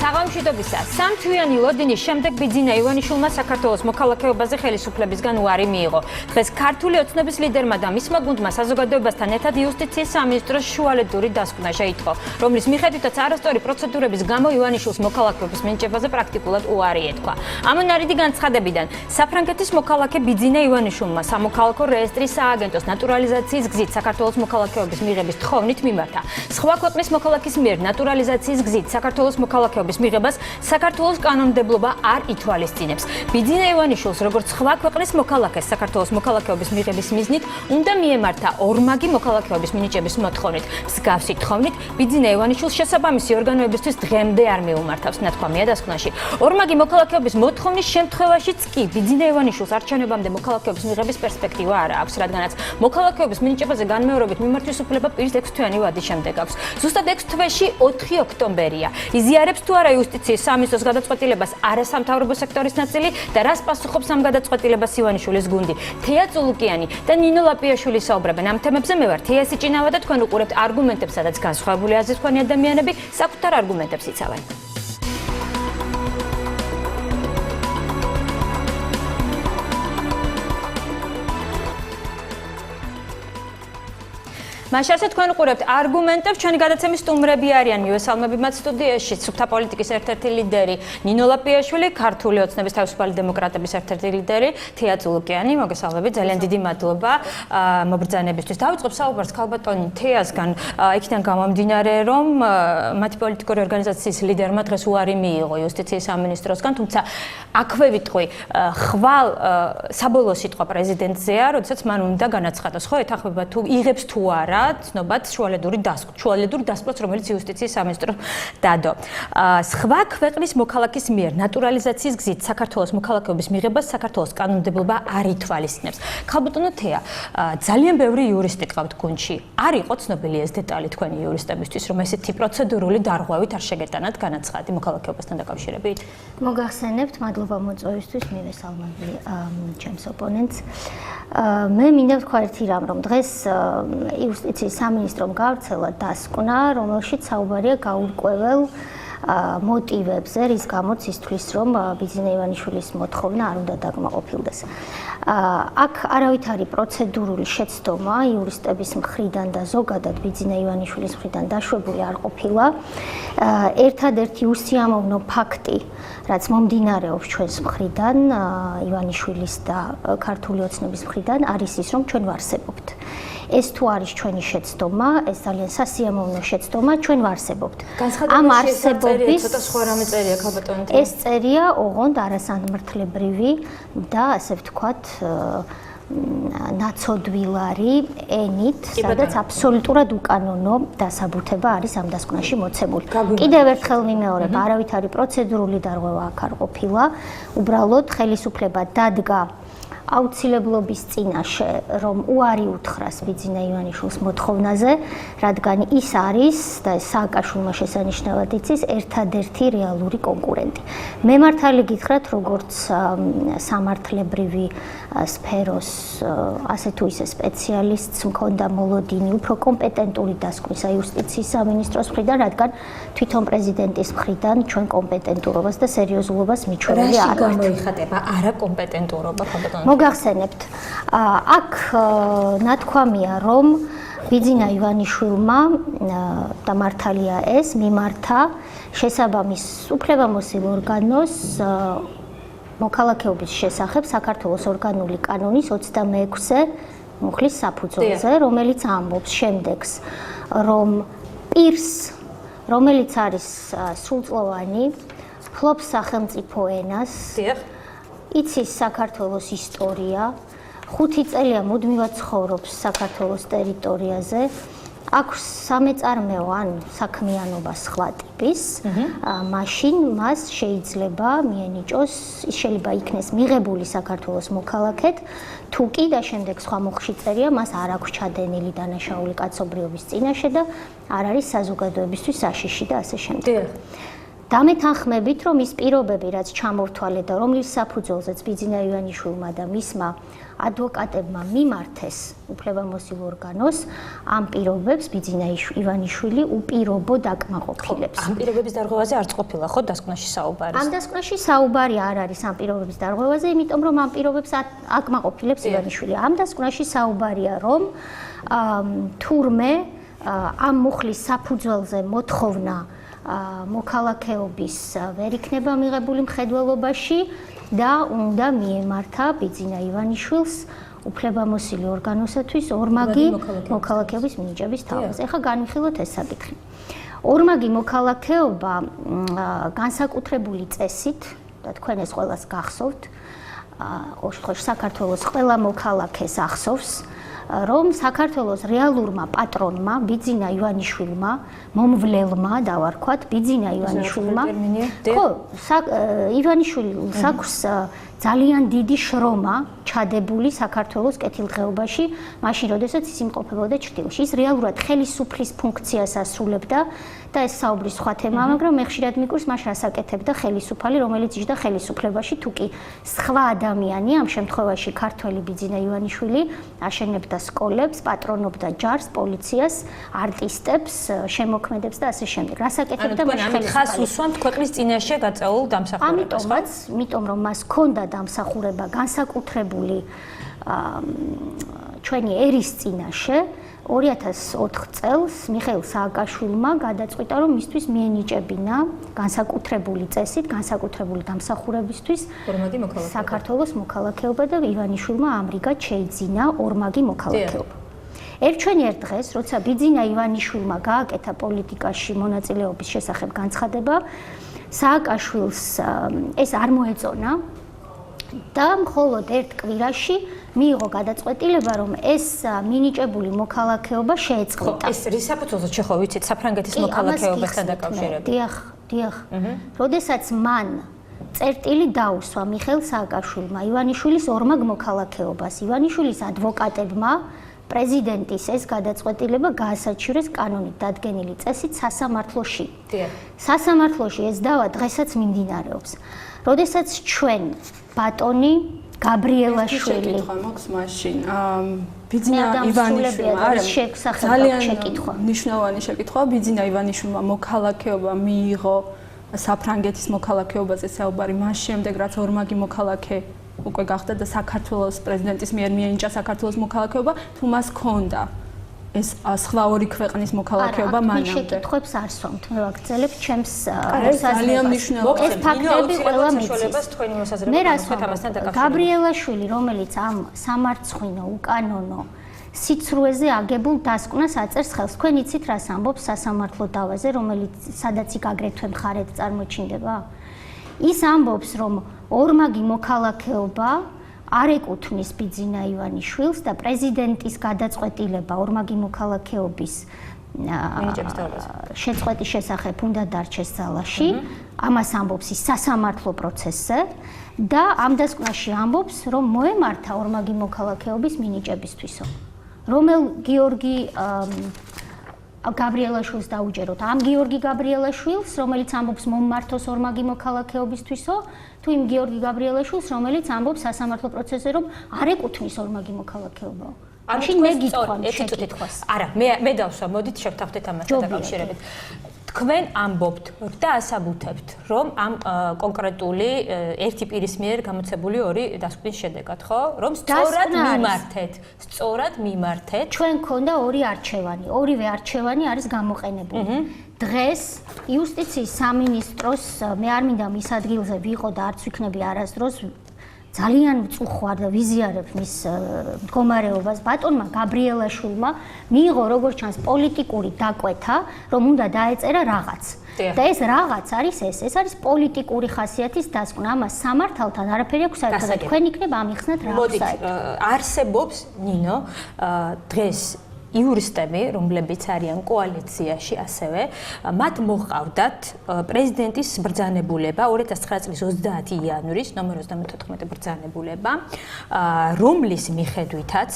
საღამოშიდობისა სამთვიანი ლოდინის შემდეგ ბიძინა ივანიშვილმა საქართველოს მოქალაქეობაზე ხელისუფლებისგან უარი მიიღო. დღეს ქართული ოცნების ლიდერმა და მისმა გუნდმა საზოგადოებასთან ერთად იუსტიციის სამინისტროს შუალედური დასკვნა შეიტყო, რომლის მიხედვითაც არასწორი პროცედურების გამო ივანიშვილს მოქალაქეობის მინიჭებაზე პრაქტიკულად უარი ეთქვა. ამონარიდი განცხადებიდან საფრანგეთის მოქალაქე ბიძინა ივანიშვილმა სამოქალაქო რეესტრის სააგენტოს ნატურალიზაციის გზით საქართველოს მოქალაქეობის მიღების თხოვნით მიმართა. სხვა ქვეყნის მოქალაქის მიერ ნატურალიზაციის გზით საქართველოს მოქალაქეობის მიღებას საქართველოს კანონმდებლობა არ ითვალისწინებს. ბიძინა ივანიშვილს როგორც სხვა ქვეყნის მოქალაქეს საქართველოს მოქალაქეობის მიღების მიზნით უნდა მიემართა ორმაგი მოქალაქეობის მინიჭების მოთხოვნით. მსგავსი თხოვნით ბიძინა ივანიშვილს შესაბამისი ორგანოებისთვის დღემდე არ მიუმართავს ნათქვამია დასკვნაში. ორმაგი მოქალაქეობის მოთხოვნის შემთხვევაშიც კი ბიძინა ივანიშვილს არჩევნებამდე მოქალაქეობის მიღების პერსპექტივა არ აქვს, რადგანაც მოქალაქეობის მინიჭებაზე განმეორებით მიმართვის უფლება პირის 6 თვიანი ვადის შემდეგ აქვს. ზუსტად 6 თვეში 4 ოქტომბერია. იზიარებს თუ არა იუსტიციის სამინისტროს გადაწყვეტილებას არასამთავრობო სექტორის ნაწილი და რას პასუხობს ამ გადაწყვეტილებას ივანიშვილის გუნდი. თეა წულუკიანი და ნინო ლაპიაშვილი საუბრობენ ამ თემებზე. მე ვარ თეა სიჭინავა და თქვენ უყურებთ არგუმენტებს, სადაც განსხვავებული აზრისმქონე ადამიანები საკუთარ არგუმენტებს იცავენ. მაშასე თქვენ უყურებთ არგუმენტებს, ჩვენი გადაცემის სტუმრები არიან მიესალმები მათ სტუდიაში სუფთა პოლიტიკის ერთ-ერთი ლიდერი ნინო ლაპიაშვილი, ქართული ოცნების თავისუფალი დემოკრატების ერთ-ერთი ლიდერი თეა წულუკიანი. მოგესალმებით, ძალიან დიდი მადლობა მობრძანებისთვის. დავიწყებ საუბარს ქალბატონი თეასგან, იქიდან გამომდინარე, რომ მათი პოლიტიკური ორგანიზაციის ლიდერმა დღეს უარი მიიღო იუსტიციის სამინისტროსგან, თუმცა აქვე ვიტყვი, ხვალ საბოლოო სიტყვა პრეზიდენტზეა, როდესაც მან უნდა განაცხადოს, ხო, ეთანხმება თუ იღებს თუ არა ცნობად შუალედური დასკვნას, რომელიც იუსტიციის სამინისტრო დადო. სხვა ქვეყნის მოქალაქის მიერ ნატურალიზაციის გზით საქართველოს მოქალაქეობის მიღებას საქართველოს კანონმდებლობა არ ითვალისწინებს. ქალბატონო თეა, ძალიან ბევრი იურისტი ყავთ გუნდში. არ იყო ცნობილი ეს დეტალი თქვენი იურისტებისთვის, რომ ესეთი პროცედურული დარღვევით არ შეგეტანათ განაცხადი მოქალაქეობასთან დაკავშირებით? მოგახსენებთ, მადლობა მოწვევისთვის, მივესალმები ჩემს ოპონენტს. მე მინდა ვთქვა ერთი რამ, რომ დღეს იუსტიციის სამინისტრომ გავრცელა დასკვნა, რომელშიც საუბარია გაურკვეველ მოტივებზე, რის გამოც ის თვლის, რომ ბიძინა ივანიშვილის მოთხოვნა არ უნდა დაკმაყოფილდეს. აქ არავით არის პროცედურული შეცდომა იურისტების მხრიდან და ზოგადად ბიძინა ივანიშვილის მხრიდან დაშვებული არ ყოფილა. ერთადერთი უსიამოვნო ფაქტი, რაც მომდინარეობს ჩვენს მხრიდან, ივანიშვილის და ქართული ოცნების მხრიდან, არის ის, რომ ჩვენ ვარსებობთ. ეს თუ არის ჩვენი შეცდომა, ეს ძალიან სასიამოვნო შეცდომა, ჩვენ ვარსებობთ. ამ არსებობის ცოტა სხვა რამე წერია ქალბატონი. ეს წერია ოღონდ არასამართლებრივი და ასე ვთქვათ ნაცოდვილარი ენით, სადაც აბსოლუტურად უკანონო დასაბუთება არის ამ დასკვნაში მოცემული. კიდევ ერთხელ ვიმეორებ, არავით არის პროცედურული დარღვევა აქ არ ყოფილა, უბრალოდ ხელისუფლება დადგა აუცილებლობის წინაშე, რომ უარი უთხრას ბიძინა ივანიშვილის მოთხოვნაზე, რადგან ის არის და სააკაშვილმა შესანიშნავად იცის ერთადერთი რეალური კონკურენტი. მე მართალი გითხრათ, როგორც სამართლებრივი სფეროს ასე თუ ისე სპეციალისტს მქონდა მოლოდინი უფრო კომპეტენტური დასკვნის იუსტიციის სამინისტროს მხრიდან, რადგან თვითონ პრეზიდენტის მხრიდან ჩვენ კომპეტენტურობას და სერიოზულობას მიჩვენილი არ ვართ. რაში გამოიხატება არაკომპეტენტურობა ქალბატონი? მოგახსენებთ, აქ ნათქვამია, რომ ბიძინა ივანიშვილმა და მართალია ეს მიმართა შესაბამის უფლებამოსილ ორგანოს მოქალაქეობის შესახებ საქართველოს ორგანული კანონის 26-ე მუხლის საფუძველზე, რომელიც ამბობს შემდეგს, რომ პირს, რომელიც არის სრულწლოვანი, ფლობს სახელმწიფო ენას, იცის საქართველოს ისტორია, 5 წელია მუდმივად ცხოვრობს საქართველოს ტერიტორიაზე, აქვს სამეწარმეო ან საქმიანობა სხვა ტიპის, მაშინ მას შეიძლება მიენიჭოს, ის შეიძლება იქნეს მიღებული საქართველოს მოქალაქედ, თუ კი და შემდეგ სხვა მუხლში წერია, მას არ აქვს ჩადენილი დანაშაული კაცობრიობის წინაშე და არ არის საზოგადოებისთვის საშიში და ასე შემდეგ. დამეთანხმებით, რომ ის პირობები, რაც ჩამორთვალე და რომლის საფუძველზეც ბიძინა ივანიშვილმა და მისმა ადვოკატებმა მიმართეს უფლებამოსილ ორგანოს, ამ პირობებს ბიძინა ივანიშვილი უპირობოდ აკმაყოფილებს. ამ პირობების დარღვევაზე არც ყოფილა ხო დასკვნაში საუბარი? ამ დასკვნაში საუბარი არ არის ამ პირობების დარღვევაზე, იმიტომ რომ ამ პირობებს აკმაყოფილებს ივანიშვილი. ამ დასკვნაში საუბარია, რომ თურმე ამ მუხლის საფუძველზე მოთხოვნა მოქალაქეობის ვერ იქნება მიღებული მხედველობაში და უნდა მიემართა ბიძინა ივანიშვილს უფლებამოსილი ორგანოსათვის ორმაგი მოქალაქეობის მინიჭების თავზე. ეხლა განვიხილოთ ეს საკითხი. ორმაგი მოქალაქეობა განსაკუთრებული წესით და თქვენ ეს ყველას გახსოვთ, საქართველოს ყველა მოქალაქეს ახსოვს, რომ საქართველოს რეალურმა პატრონმა ბიძინა ივანიშვილმა, მომვლელმა დავარქვათ, ბიძინა ივანიშვილმა, ხო, ივანიშვილს აქვს ძალიან დიდი შრომა ჩადებული საქართველოს კეთილდღეობაში, მაშინ როდესაც ის იმყოფებოდა ჭრილში. ის რეალურად ხელისუფლის ფუნქციას ასრულებდა და ეს საუბრის სხვა თემაა, მაგრამ მე ხშირად მიკვირს მას რას აკეთებდა ხელისუფალი, რომელიც იჯდა ხელისუფლებაში, თუ კი სხვა ადამიანი, ამ შემთხვევაში ქართველი ბიძინა ივანიშვილი, აშენებდა სკოლებს, პატრონობდა ჯარს, პოლიციას, არტისტებს, შემოქმედებს და ასე შემდეგ. რას აკეთებდა მას ხელისუფალი? ხას უსვამთ ქვეყნის წინაშე გაწეულ დამსახურებას. ამიტომ რომ მას ჰქონდა დამსახურება განსაკუთრებული ჩვენი ერის წინაშე 2004 წელს მიხეილ სააკაშვილმა გადაწყვიტა, რომ მისთვის მიენიჭებინა განსაკუთრებული წესით, განსაკუთრებული დამსახურებისთვის საქართველოს მოქალაქეობა და ივანიშვილმა ამრიგად შეიძინა ორმაგი მოქალაქეობა. ერთჩვენიერ დღეს, როცა ბიძინა ივანიშვილმა გააკეთა პოლიტიკაში მონაწილეობის შესახებ განცხადება, სააკაშვილს ეს არ მოეწონა და მხოლოდ ერთ კვირაში მიიღო გადაწყვეტილება, რომ ეს მინიჭებული მოქალაქეობა შეეწყვეტა. ეს რის საფუძველზე ხო ვიცით საფრანგეთის მოქალაქეობასთან დაკავშირებით? დიახ. როდესაც მან წერტილი დაუსვა მიხეილ სააკაშვილმა ივანიშვილის ორმაგ მოქალაქეობას, ივანიშვილის ადვოკატებმა პრეზიდენტის ეს გადაწყვეტილება გაასაჩივრეს კანონით დადგენილი წესით სასამართლოში. სასამართლოში ეს დავა დღესაც მიმდინარეობს. როდესაც ჩვენ ბატონი გაბრიელაშვილი მაქვს მაშინ ბიძინა ივანიშვილმა ძალიან მნიშვნელოვანი შეკითხვა. ბიძინა ივანიშვილმა მოქალაქეობა მიიღო საფრანგეთის მოქალაქეობაზე საუბარი მას შემდეგ, რაც ორმაგი მოქალაქე უკვე გახდა და საქართველოს პრეზიდენტის მიერ მიენიჭა საქართველოს მოქალაქეობა, თუ მას ჰქონდა ეს სხვა ორი ქვეყნის მოქალაქეობა მანამდე. შეკითხვებს არ სვამთ, მე ვაგრძელებთ ჩემს ძალიან მნიშვნელოვანი ეს ფაქტები ყველა მიცის. მე რას გაბრიელაშვილი, რომელიც ამ სამარცხვინო, უკანონო სიცრუეზე აგებულ დასკვნას აწერს ხელს. თქვენ იცით რას ამბობს სასამართლო დავაზე, რომელიც სადაც იქ აგრეთვე მხარეთ წარმოჩინდება? ის ამბობს, რომ ორმაგი მოქალაქეობა არ ეკუთვნის ბიძინა ივანიშვილს და პრეზიდენტის გადაწყვეტილება ორმაგი მოქალაქეობის შეწყვეტის შესახებ უნდა დარჩეს ძალაში. ამას ამბობს ის სასამართლო პროცესზე და ამ დასკვნაში ამბობს, რომ მოემართა ორმაგი მოქალაქეობის მინიჭებისთვისო. რომელ გიორგი გაბრიელაშვილს დაუჯეროთ? ამ გიორგი გაბრიელაშვილს, რომელიც ამბობს მომმართოს ორმაგი მოქალაქეობისთვისო, თუ იმ გიორგი გაბრიელაშვილს, რომელიც ამბობს სასამართლო პროცესზე, რომ არ ეკუთვნის ორმაგი მოქალაქეობა? მაშინ მე გითხრა შეკითხვას. არა, მე დავსვა, მოდით შევთავაზეთ ამასთან დაკავშირებით. თქვენ ამბობთ და ასაბუთებთ, რომ ამ კონკრეტული ერთი პირის მიერ გამოცებული ორი დასკვნის შედეგად, ხო? რომ სწორად მიმართეთ. ჩვენ გქონდა ორი არჩევანი. ორივე არჩევანი არის გამოყენებული. დღეს იუსტიციის სამინისტროს მე არ მინდა მის ადგილზე ვიყო და არც ვიქნები არასდროს ძალიან ვწუხვარ და ვიზიარებ მის მდგომარეობას. ბატონმა გაბრიელაშვილმა მიიღო როგორც ჩანს პოლიტიკური დაკვეთა, რომ უნდა დაეწერა რაღაც. და ეს რაღაც არის ეს არის პოლიტიკური ხასიათის დასკვნა. ამას სამართალთან არაფერი აქვს საერთო და თქვენ იქნება ამიხსნათ რა აქვს საერთო. არსებობს ნინო დღეს იურისტები, რომლებიც არიან კოალიციაში ასევე, მათ მოყავდათ პრეზიდენტის ბრძანებულება 2009 წლის 30 იანვრის ნომერ 34 ბრძანებულება, რომლის მიხედვითაც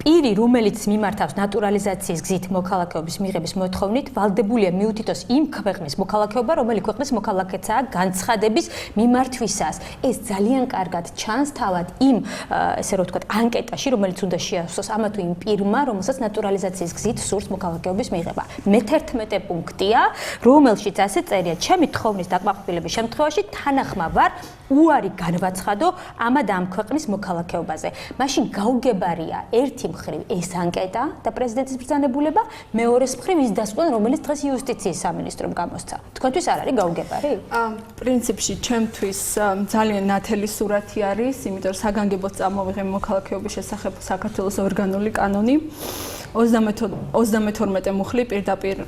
პირი, რომელიც მიმართავს ნატურალიზაციის გზით მოქალაქეობის მიღების მოთხოვნით, ვალდებულია მიუთითოს იმ ქვეყნის მოქალაქეობა, რომელი ქვეყნის მოქალაქეცაა განცხადების მიმართვისას. ეს ძალიან კარგად ჩანს თავად იმ, ესე რომ ვთქვათ, ანკეტაში, რომელიც უნდა შეასრულოს ამა თუ იმ პირმა, რომელსაც ნატურალიზაციის გზით სურს მოქალაქეობის მიღება. მე-11 პუნქტია, რომელშიც ასე წერია: ჩემი თხოვნის დაკმაყოფილების შემთხვევაში თანახმა ვარ უარი განვაცხადო ამ და ამ ქვეყნის მოქალაქეობაზე. მაშინ გაუგებარია ერთი მხრივ ეს ანკეტა და პრეზიდენტის ბრძანებულება, მეორეს მხრივ ის დასკვნა, რომელიც დღეს იუსტიციის სამინისტრომ გამოსცა. თქვენთვის არ არის გაუგებარი? პრინციპში ჩემთვის ძალიან ნათელი სურათი არის, იმიტომ რომ საგანგებოდ წამოვიღე მოქალაქეობის შესახებ საქართველოს ორგანული კანონი. 32 მუხლი პირდაპირ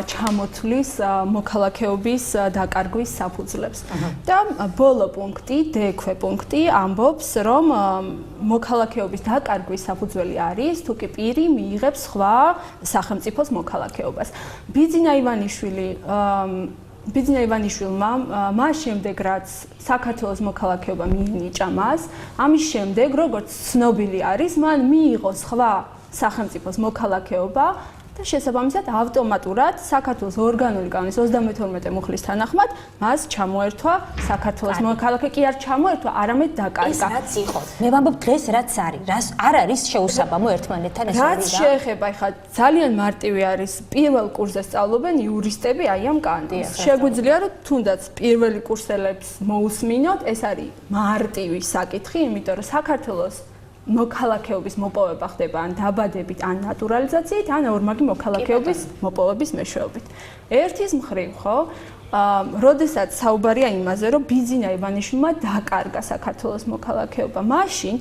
ჩამოთვლის მოქალაქეობის დაკარგვის საფუძვლებს. და ბოლო პუნქტი, დექვე პუნქტი ამბობს, რომ მოქალაქეობის დაკარგვის საფუძველი არის, თუ კი პირი მიიღებს სხვა სახელმწიფოს მოქალაქეობას. ბიძინა ივანიშვილმა მას შემდეგ რაც საქართველოს მოქალაქეობა მიენიჭა მას, ამის შემდეგ როგორც ცნობილი არის, მან მიიღო სხვა სახელმწიფოს მოქალაქეობა და შესაბამისად ავტომატურად საქართველოს ორგანული კანონის 32 მუხლის თანახმად მას ჩამოერთვა საქართველოს მოქალაქე, კი არ ჩამოერთვა, არამედ დაკარგა. ეს რაც იყო. მე ვამბობ დღეს რაც არის, არ არის შეუსაბამო ერთმანეთთან ეს ორი და. რაც შეეხება, ხა ძალიან მარტივი არის პირველ კურსზე სწავლობენ იურისტები აი ამ კანონს. შეგვიძლია რომ თუნდაც პირველი კურსელებს მოусმინოთ, ეს არის მარტივი საკითხი, იმიტომ რომ საქართველოს მოქალაქეობის მოპოვება ხდება ან დაბადებით, ან ნატურალიზაციით, ან ორმაგი მოქალაქეობის მოპოვების მეშვეობით. ერთის მხრივ, ხო, როდესაც საუბარია იმაზე, რომ ბიძინა ივანიშვილმა დაკარგა საქართველოს მოქალაქეობა, მაშინ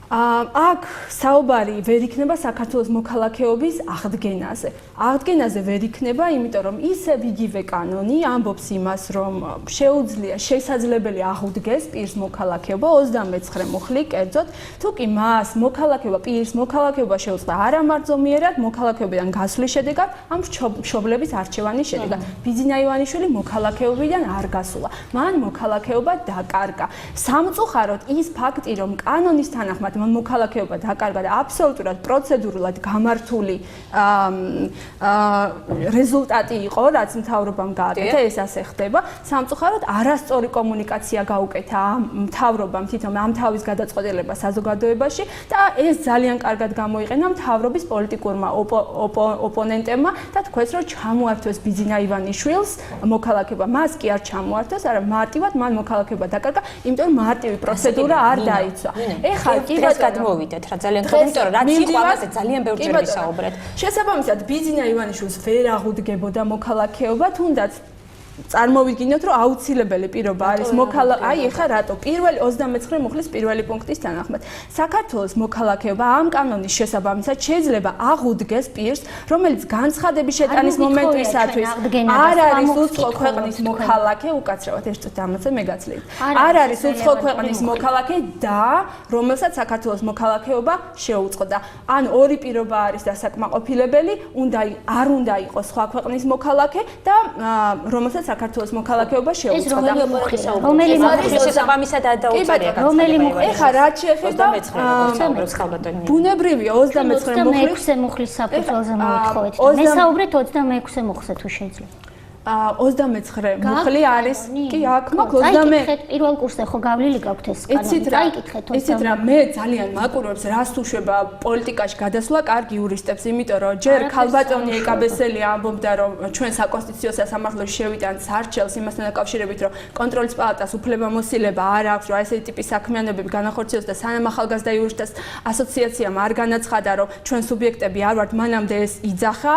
აქ საუბარი ვერ იქნება საქართველოს მოქალაქეობის აღდგენაზე. აღდგენაზე ვერ იქნება, იმიტომ რომ ისევ იგივე კანონი ამბობს იმას, რომ შეუძლია შესაძლებელი აღუდგეს პირს მოქალაქეობა 29 მუხლი, კერძოდ, თუ კი მას პირის მოქალაქეობა შეუძლია არამარძომიერად მოქალაქეობიდან გასვლის შედეგად, ამ მშობლების არჩევანის შედეგად. ბიძინა ივანიშვილი მოქალაქეობიდან არ გასულა. მან მოქალაქეობა დაკარგა. სამწუხაროდ ის ფაქტი, რომ კანონის თანახმად მან მოქალაქეობა დაკარგა და აბსოლუტურად პროცედურულად გამართული რეზულტატი იყო, რაც მთავრობამ გააკეთა, ეს ასე ხდება. სამწუხაროდ არასწორი კომუნიკაცია გაუკეთა მთავრობამ თვითონ ამ თავის გადაწყვეტილება საზოგადოებაში და ეს ძალიან კარგად გამოიყენა მთავრობის პოლიტიკურმა ოპონენტებმა და თქვეს, რომ ჩამოართვეს ბიძინა ივანიშვილს მოქალაქეობა. მას კი არ ჩამოართვეს, არამედ მარტივად მან მოქალაქეობა დაკარგა, იმიტომ რომ მარტივი პროცედურა არ დაიცვა. ეხლა კი გადმოვიდეთ რა ძალიან ხომ, იმიტომ რომ რაც იყო ამაზე ძალიან ბევრჯერ ვისაუბრეთ. შესაბამისად ბიძინა ივანიშვილს ვერ აღუდგებოდა მოქალაქეობა, თუნდაც წარმოვიდგინოთ, რომ აუცილებელი პირობა არის აი ეხა რატო პირველი 29 მუხლის პირველი პუნქტის თანახმად საქართველოს მოქალაქეობა ამ კანონის შესაბამისად შეიძლება აღუდგეს პირს, რომელიც განცხადების შეტანის მომენტისათვის არ არის უცხო ქვეყნის მოქალაქე, უკაცრავად ერთ წუთი ამაზე მე გაცლით. არ არის უცხო ქვეყნის მოქალაქე და რომელსაც საქართველოს მოქალაქეობა შეუწყდა. ან ორი პირობა არის დასაკმაყოფილებელი, არ უნდა იყოს სხვა ქვეყნის მოქალაქე და რომელსაც საქართველოს მოქალაქეობა შეუწყდა. რომელი შესაბამისად დაუწერია განცხადება. რომელი მუხლი? ეხლა რაც შეეხება ბუნებრივია 29 მუხლის საფუძველზე მოითხოვეთ. მე საუბრეთ 26 მუხლზე თუ შეიძლება. 29 მუხლი არის კი აქ მაქვს 20 პირველ კურსზე ხო გავლილი გაქვთ ეს კანონი. დაიკითხეთ 29. იცით რა, მე ძალიან მაყურებს რას უშვება პოლიტიკაში გადასვლა კარგი იურისტებს, იმიტომ რომ ჯერ ქალბატონი ეკაბესელი ამბობდა, რომ ჩვენ საკონსტიტუციო სასამართლოში შევიტანთ სარჩელს იმასთან დაკავშირებით, რომ კონტროლის პალატას უფლებამოსილება არ აქვს, რომ ესეთი ტიპის საქმიანობები განახორციელოს და სანამ ახალგაზრდა იურისტთა ასოციაციამ არ განაცხადა, რომ ჩვენ სუბიექტები არ ვართ, მანამდე ეს იძახა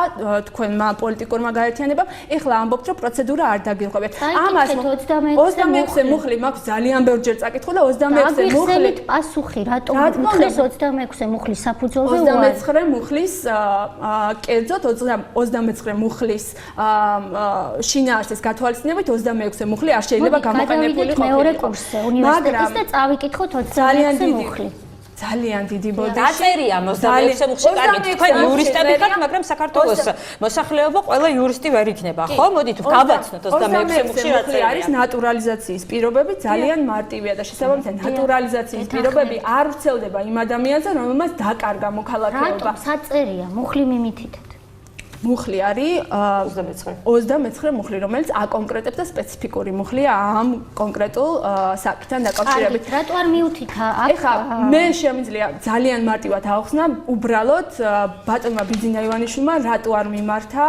თქვენმა პოლიტიკურმა გაერთიანებამ. ეხლა ამბობთ, რომ პროცედურა არ დაგიღვევთ. ამას 26 მუხლი მაქვს ძალიან ბევრჯერ წაკითხულ და 26 მუხლი პასუხი რატომ მუხლის 26 მუხლის საფუძველზე 29 მუხლის კერძოდ 29 მუხლის შინაარსის გათვალისწინებით 26 მუხლი არ შეიძლება გამოყენებული ყოფილიყო. მეორე კურსზე უნივერსიტეტის და წავიკითხოთ 26 მუხლი. ძალიან დიდი ბოდიში. დაწერია 26 მუხლში, კარგი, თქვენ იურისტები ხართ, მაგრამ საქართველოს მოსახლეობა ყველა იურისტი ვერ იქნება, ხო? მოდით გავაცნოთ 26 მუხლში რა წერია. არის ნატურალიზაციის პირობები ძალიან მარტივია და შესაბამისად ნატურალიზაციის პირობები არ ვრცელდება იმ ადამიანზე, რომელმაც დაკარგა მოქალაქეობა. რატომ საწერია მუხლი მიმითითეთ? მუხლი არის 29 მუხლი, რომელიც აკონკრეტებს და სპეციფიკური მუხლია ამ კონკრეტულ საკითხთან დაკავშირებით. რატო არ მიუთითა? ეხლა მე შემიძლია ძალიან მარტივად ავხსნა, უბრალოდ ბატონმა ბიძინა ივანიშვილმა რატო არ მიმართა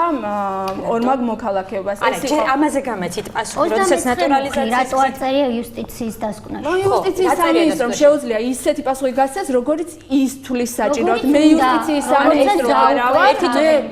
ორმაგ მოქალაქეობას. არა, ჯერ ამაზე გამეცით პასუხი, როდესაც ნატურალიზაცია რატო არ წერია იუსტიციის დასკვნაში? იუსტიციის სამინისტრომ შეუძლია ისეთი პასუხი გასცეს, როგორც ის თulis საჭიროდ. მე იუსტიციის სამინისტრო არა ვარ,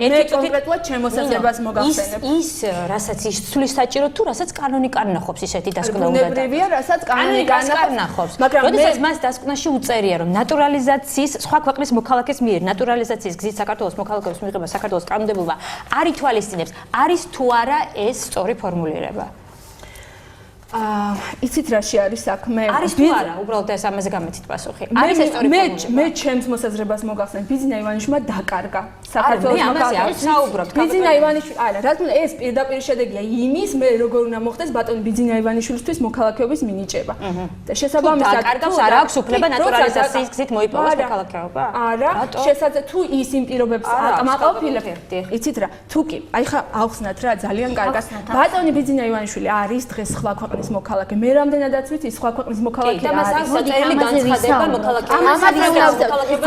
ერთი კონკრეტულად შემოსაზრებას მოგახსენებ. ის რასაც ის თulis საჭიროდ თუ რასაც კანონიკ არ ნახობს ისეთი დასკვნა უნდა. ბუნებრივია, რასაც კანონიკ არ ნახობს. მაგრამ როდესაც მას დასკვნაში უწერია, რომ ნატურალიზაციის სხვა ქვეყნის მოქალაქეს მიერ ნატურალიზაციის გზით საქართველოს მოქალაქეობის მიღება საქართველოს კანონმდებლობა არ ითვალისწინებს, არის თუ არა ეს სწორი ფორმულირება? იცით რაში არის საქმე? არის თუ არა, უბრალოდ ეს ამაზე გამეცით პასუხი. არის ეს სწორი ფორმულირება? მე ჩემს მოსაზრებას მოგახსენებ, ბიძინა ივანიშვილმა დაკარგა საქართველოს მოქალაქეობას. ბიძინა ივანიშვილი, არა, რა თქმა უნდა, ეს პირდაპირ შედეგია იმის, მე როგორ უნდა მოხდეს ბატონ ბიძინა ივანიშვილისთვის მოქალაქეობის მინიჭება. და შესაბამისად, დაკარგავს, არ აქვს უფლება ნატურალიზაციის გზით მოიპოვოს მოქალაქეობა? არა, შესაძლოა თუ ის იმ პირობებს აკმაყოფილებს. იცით რა, თუ კი, აი ხა ავხსნათ რა, ძალიან კარგად. ბატონი ბიძინა ივანიშვილი არის დღეს სხვა ქვეყნის მოქალაქე. მე რამდენადაც ვიცი, სხვა ქვეყნის მოქალაქე არის. და მას აქვს წერილი განცხადება მოქალაქეობის.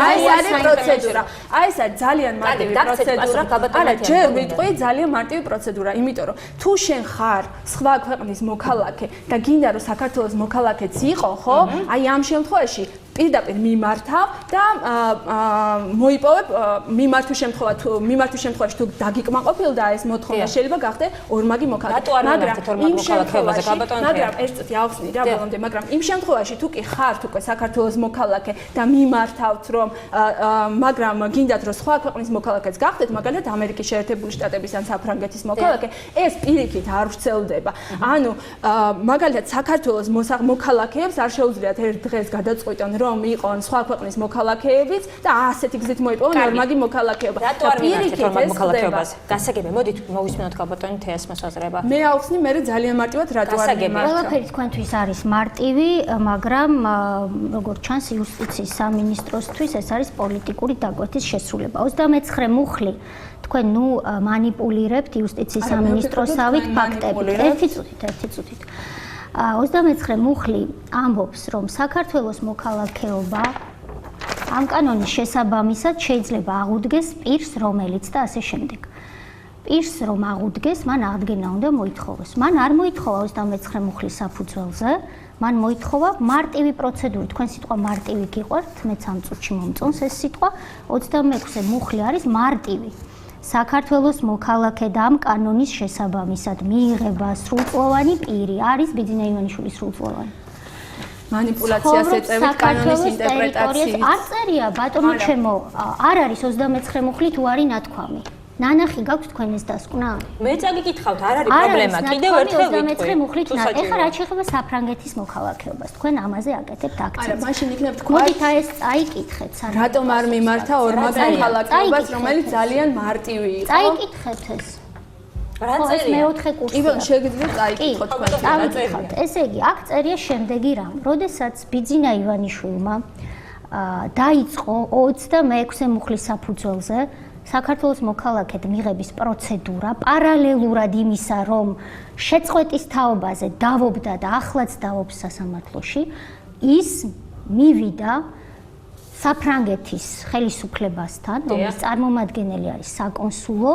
აი ეს არის პროცედურა. აი ეს არის ძალიან მარტივი პროცედურა. არა, ჯერ ვიტყვი ძალიან მარტივი პროცედურა, იმიტომ რომ თუ შენ ხარ სხვა ქვეყნის მოქალაქე და გინდა რომ საქართველოს მოქალაქეც იყო, ხო? აი ამ შემთხვევაში პირდაპირ მიმართავ და მოიპოვებ მიმართვის შემთხვევაში თუ დაგიკმაყოფილდა ეს მოთხოვნა შეიძლება გახდე ორმაგი მოქალაქე. მაგრამ ერთ წუთი ავხსნი რა ბოლომდე, მაგრამ იმ შემთხვევაში თუ კი ხართ უკვე საქართველოს მოქალაქე და მიმართავთ რომ მაგრამ გინდათ რომ სხვა ქვეყნის მოქალაქეც გახდეთ, მაგალითად ამერიკის შეერთებული შტატების ან საფრანგეთის მოქალაქე, ეს პირიქით არ ვრცელდება. ანუ მაგალითად საქართველოს მოქალაქეებს არ შეუძლიათ ერთ დღეს გადაწყვიტონ რომ იყონ სხვა ქვეყნის მოქალაქეებიც და ასეთი გზით მოიპოვონ ორმაგი მოქალაქეობა. რატო არ მიმართეთ ორმაგი მოქალაქეობას? გასაგებია, მოდით მოვისმინოთ გაბატონი თეას მოსაზრება. მე ავხსნი მე ძალიან მარტივად რატო არ მიმართა. ყველაფერი თქვენთვის არის მარტივი, მაგრამ როგორც ჩანს იუსტიციის სამინისტროსთვის ეს არის პოლიტიკური დაკვეთის შესრულება. 29 მუხლი თქვენ მანიპულირებთ იუსტიციის სამინისტროსავით ფაქტებით. ერთი წუთით. 29 მუხლი ამბობს, რომ საქართველოს მოქალაქეობა ამ კანონის შესაბამისად შეიძლება აღუდგეს პირს, რომელიც და ასე შემდეგ. პირს რომ აღუდგეს, მან აღდგენა უნდა მოითხოვოს. მან არ მოითხოვა 29 მუხლის საფუძველზე, მან მოითხოვა მარტივი პროცედურით. თქვენ სიტყვა მარტივი გიყვართ, მეც ამ წუთში მომწონს ეს სიტყვა. 26 მუხლი არის მარტივი. საქართველოს მოქალაქე და ამ კანონის შესაბამისად მიიღება სრულწლოვანი პირი არის ბიძინა ივანიშვილის სრულწლოვანი. манипуляციას ეწევით კანონის ინტერპრეტაციით. არ წერია ბატონო ჩემო, არ არის 29 მუხლი თუ არის ნათქვამი. ნანახი გაქვთ თქვენ ეს დასკვნა? მე წაგიკითხავთ, არ არის პრობლემა. კიდევ ერთხელ ვიტყვი. 29 მუხლით ეხლა რა შეეხება საფრანგეთის მოქალაქეობას? თქვენ ამაზე აკეთებთ აქციას. არა, მაშინ იქნებ თქვა. მოდით აი ეს წაიკითხეთ. რატომ არ მიმართა ორმაგი მოქალაქეობას, რომელიც ძალიან მარტივი იყო? წაიკითხეთ ეს. რა წერია? მეოთხე კურსი. იბან შეგიძლიათ წაიკითხოთ თქვენ. წავიკითხოთ. ესე იგი, აქ წერია შემდეგი რამ. როდესაც ბიძინა ივანიშვილმა დაიწყო 26 მუხლის საფუძველზე საქართველოს მოქალაქედ მიღების პროცედურა პარალელურად იმისა, რომ შეწყვეტის თაობაზე დავობდა და ახლაც დავობს სასამართლოში, ის მივიდა საფრანგეთის ხელისუფლებასთან, რომლის წარმომადგენელი არის საკონსულო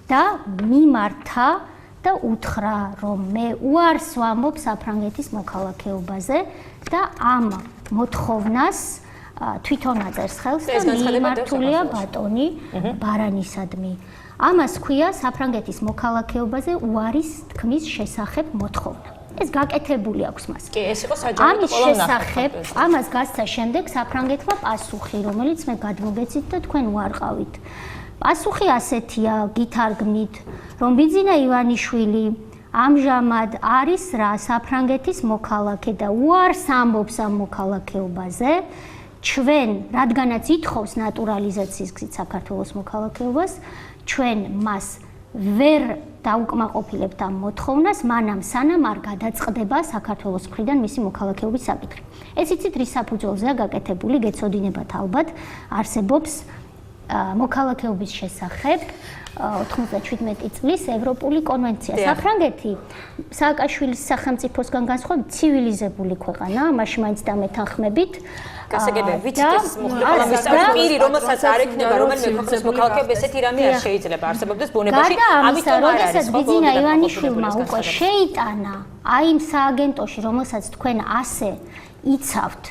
და მიმართა და უთხრა, რომ მე უარს ვამბობ საფრანგეთის მოქალაქეობაზე და ამ მოთხოვნას თვითონ აწერს ხელს და მიმართულია ბატონი ბარანისადმი. ამას ქვია საფრანგეთის მოქალაქეობაზე უარის თქმის შესახებ მოთხოვნა. ეს გაკეთებული აქვს მას. კი, ეს იყო საჯარიმო ყველა შესახებ, ამას გასცა შემდეგ საფრანგეთმა პასუხი, რომელიც მე გადმოგეცით და თქვენ უარყავით. პასუხი ასეთია, გითარგმნით, რომ ბიძინა ივანიშვილი ამჟამად არის რა საფრანგეთის მოქალაქე და უარს ამბობს ამ მოქალაქეობაზე. ჩვენ, რადგანაც ითხოვს ნატურალიზაციის გზით საქართველოს მოქალაქეობას, ჩვენ მას ვერ დაუკმაყოფილებთ ამ მოთხოვნას, მანამ სანამ არ გადაწყდება საქართველოს მხრიდან მისი მოქალაქეობის საკითხი. ეს იცით რის საფუძველზეა გაკეთებული, გეცოდინებათ ალბათ, არსებობს მოქალაქეობის შესახებ 97 წლის ევროპული კონვენცია. საფრანგეთი სააკაშვილის სახელმწიფოსგან განსხვავებით ცივილიზებული ქვეყანა, მაშინ მაინც დამეთანხმებით. გასაგებია, ვიცით ეს მუხლების პირი, რომელსაც არ ექნება რომელიმე ქვეყნის მოქალაქეობა, ესეთი რამე არ შეიძლება არსებობდეს ბუნებაში. ამიტომ როდესაც ბიძინა ივანიშვილმა უკვე შეიტანა აი იმ სააგენტოში, რომელსაც თქვენ ასე იცავთ,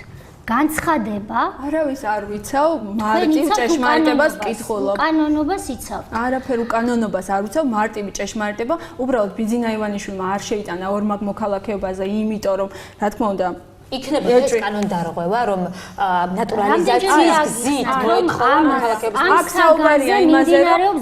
განცხადება, არავის არ ვიცავ, მარტივ ჭეშმარიტებას კითხულობ. კანონობას იცავთ. არაფერ უკანონობას არ ვიცავ, მარტივი ჭეშმარიტება. უბრალოდ ბიძინა ივანიშვილმა არ შეიტანა ორმაგ მოქალაქეობაზე, იმიტომ რომ რა თქმა უნდა იქნება ეს კანონდარღვევა, რომ ნატურალიზაციის გზით მოეთხოვა მოქალაქეობის აქ საუბარია იმაზე, რომ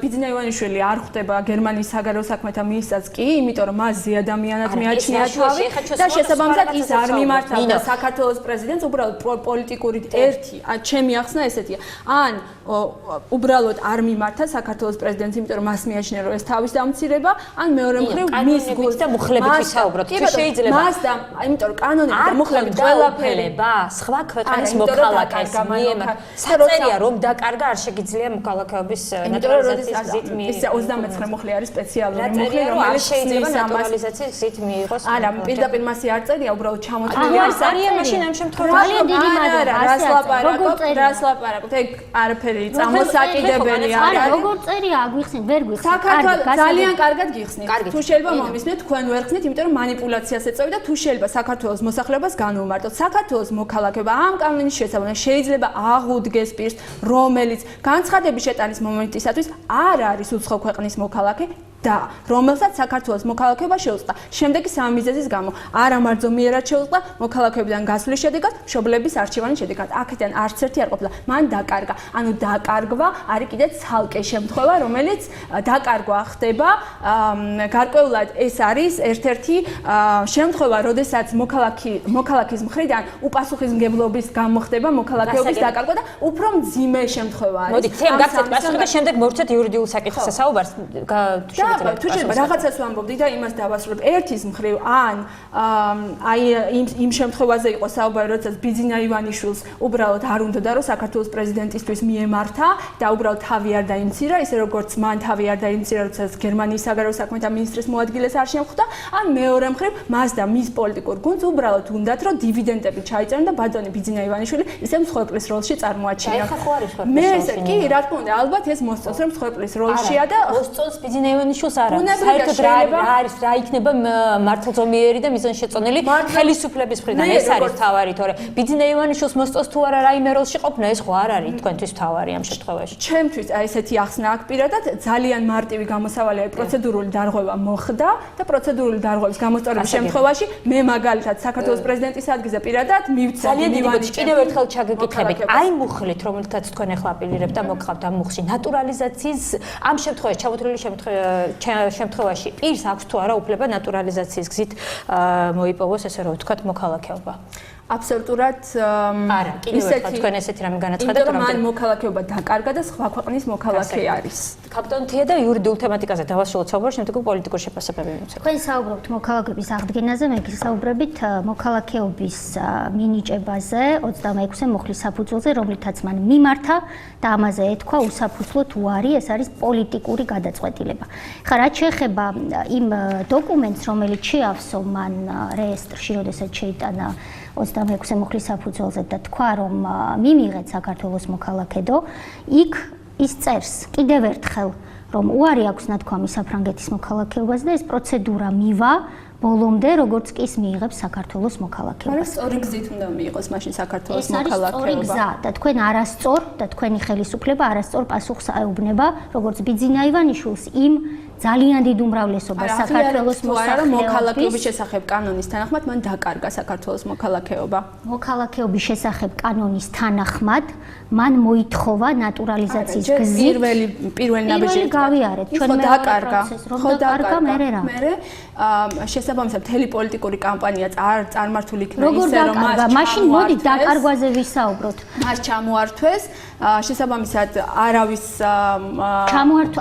ბიძინა ივანიშვილი არ ხვდება გერმანიის საგარეო საქმეთა მინისტრად კი, იმიტომ რომ მას ზეადამიანად მიაჩნია თავი და შესაბამისად ის არ მიმართავდა საქართველოს პრეზიდენტს, უბრალოდ პოლიტიკური ერთი, ჩემი ახსნა ესეთია. ან უბრალოდ არ მიმართა საქართველოს პრეზიდენტს, იმიტომ რომ მას მიაჩნია რომ ეს თავის დამცირება, ან მეორე მხრივ მის გულს და მუხლებით ვისაუბროთ. თუ შეიძლება იმიტომ რომ კანონები და მუხლები ყველაფერი სხვა ქვეყნის მოქალაქეს მიემართ. საწერია რომ დაკარგა არ შეგიძლია მოქალაქეობის ნატურალიზაციის გზით მიიღოს. 29 მუხლი არის სპეციალური მუხლი, რომელიც შეიძლება ნატურალიზაციის გზით მიიღოს. არა, პირდაპირ მასე არ წერია, უბრალოდ ჩამოთვლილი არის არიან მაშინ ამ შემთხვევაში. ძალიან დიდი მადლობა. რას ლაპარაკობთ? ეგ არაფერი წამოსაკიდებელი არ არა, არის. როგორ წერია, აგვიხსნით, ვერ გვიხსნით. საქართველოს ძალიან კარგად გიხსნით. თუ შეიძლება მომისმენთ, თქვენ ვერ ხსნით, იმიტომ რომ манипуляციას ეწევი და თუ შეიძლება საქართველოს მოსახლეობას განვუმარტოთ. საქართველოს მოქალაქეობა ამ კანონის შესაბამისად შეიძლება აღუდგეს პირს, რომელიც განცხადების შეტანის მომენტისათვის არ არის უცხო ქვეყნის მოქალაქე და რომელსაც საქართველოს მოქალაქეობა შეუწყდა. შემდეგი სამი მიზეზის გამო არა მარძომიერად შეუწყდა მოქალაქეობიდან გასვლის შედეგად, მშობლების არჩევანის შედეგად. აქედან არც ერთი არ ყოფილა. მან დაკარგა. ანუ დაკარგვა არის კიდე ცალკე შემთხვევა, რომელიც დაკარგვა ხდება. გარკვეულად ეს არის ერთ-ერთი შემთხვევა, როდესაც მოქალაქის მხრიდან უპასუხისმგებლობის გამო ხდება მოქალაქეობის დაკარგვა და უფრო მძიმე შემთხვევა არის. მოდით, თემ გაგცეთ პასუხი და შემდეგ მოვცეთ იურიდიულ საკითხზე საუბარს. თუ შეიძლება რაღაცას ვამბობდი და იმას დავასრულებ. ერთის მხრივ ან აი იმ შემთხვევაზე იყო საუბარი, როდესაც ბიძინა ივანიშვილს უბრალოდ არ უნდოდა რომ საქართველოს პრეზიდენტისთვის მიემართა და უბრალოდ თავი არ დაიმცირა, ისე როგორც მან თავი არ დაიმცირა, როდესაც გერმანიის საგარეო საქმეთა მინისტრის მოადგილეს არ შემხვდა, ან მეორე მხრივ მას და მის პოლიტიკურ გუნდს უბრალოდ უნდათ რომ დივიდენდები ჩაიწერონ და ბატონი ბიძინა ივანიშვილი ისე მსხვერპლის როლში წარმოაჩინა. მე ესე კი რა თქმა უნდა ალბათ ეს მოსწონს რომ მსხვერპლის როლშია და მოსწონს ბიძინა ივანიშვილს არა. საერთოდ რა არის, რა იქნება მართლმძომიერი და მიზანშეწონილი ხელისუფლების მხრიდან. ეს არის თავარი, თორე ბიძინა ივანიშვილს მოსწონს თუ არა რაიმე როლში ყოფნა, ეს ხო არ არის თქვენთვის თავარი ამ შემთხვევაში. ჩემთვის აი ესეთი ახსნა აქ პირადად ძალიან მარტივი გამოსავალია, პროცედურული დარღვევა მოხდა და პროცედურული დარღვევის გამოსწორების შემთხვევაში მე მაგალითად საქართველოს პრეზიდენტის ადგილზე პირადად მივცემ ძალიან დიდი მოდი კიდევ ერთხელ ჩაგეკითხებით. აი მუხლით, რომელთაც თქვენ ახლა აპირირებთ და მოგხავთ ამ მუხში, ნატურალიზაციის ამ შემთხვევაში ჩამოთვლილი შემთხვევაში პირს აქვს თუ არა უფლება ნატურალიზაციის გზით მოიპოვოს ესე რომ ვთქვათ მოქალაქეობა. აბსოლუტურად არა, კიდევ ერთხელ თქვენ ესეთი რამე განაცხადეთ, რომ მან მოქალაქეობა დაკარგა და სხვა ქვეყნის მოქალაქე არის. კაპიტან თია და იურიდიულ თემატიკაზე დავასრულოთ საუბარს, შემდეგ პოლიტიკური შეფასებები მივცეთ. თქვენ საუბრობთ მოქალაქეობის აღდგენაზე, მე გისაუბრებით მოქალაქეობის მინიჭებაზე 26-ე მუხლის საფუძველზე, რომლითაც მან მიმართა და ამაზე ეთქვა უსაფუძვლოდ უარი, ეს არის პოლიტიკური გადაწყვეტილება. ხა რაც შეეხება იმ დოკუმენტს, რომელიც შეავსო მან რეესტრში, როდესაც შეიტანა 26-ე მუხლის საფუძველზე და თქვა, რომ მიმიღეთ საქართველოს მოქალაქედო, იქ ის წერს კიდევ ერთხელ, რომ უარი აქვს ნათქვამი საფრანგეთის მოქალაქეობას და ეს პროცედურა მივა ბოლომდე, როგორც კი ის მიიღებს საქართველოს მოქალაქეობას. მაგრამ სწორი გზით უნდა მიიღოს მაშინ საქართველოს მოქალაქეობა. ეს არის სწორი გზა და თქვენ არასწორ და თქვენი ხელისუფლება არასწორ პასუხს აეუბნება, როგორც ბიძინა ივანიშვილს იმ ძალიან დიდ უმრავლესობას საქართველოს მოქალაქეობის შესახებ კანონის თანახმად მან დაკარგა საქართველოს მოქალაქეობა. მოქალაქეობის შესახებ კანონის თანახმად მან მოითხოვა ნატურალიზაციის გზით პირველი ნაბიჯი გავიარეთ ჩვენ დაკარგა ხო დაკარგა მე შესაბამისად მთელი პოლიტიკური კამპანია წარმართული იქნა როგორ დაკარგა მაშინ მოდი დაკარგვაზე ვისაუბროთ მას ჩამოართვეს შესაბამისად არავის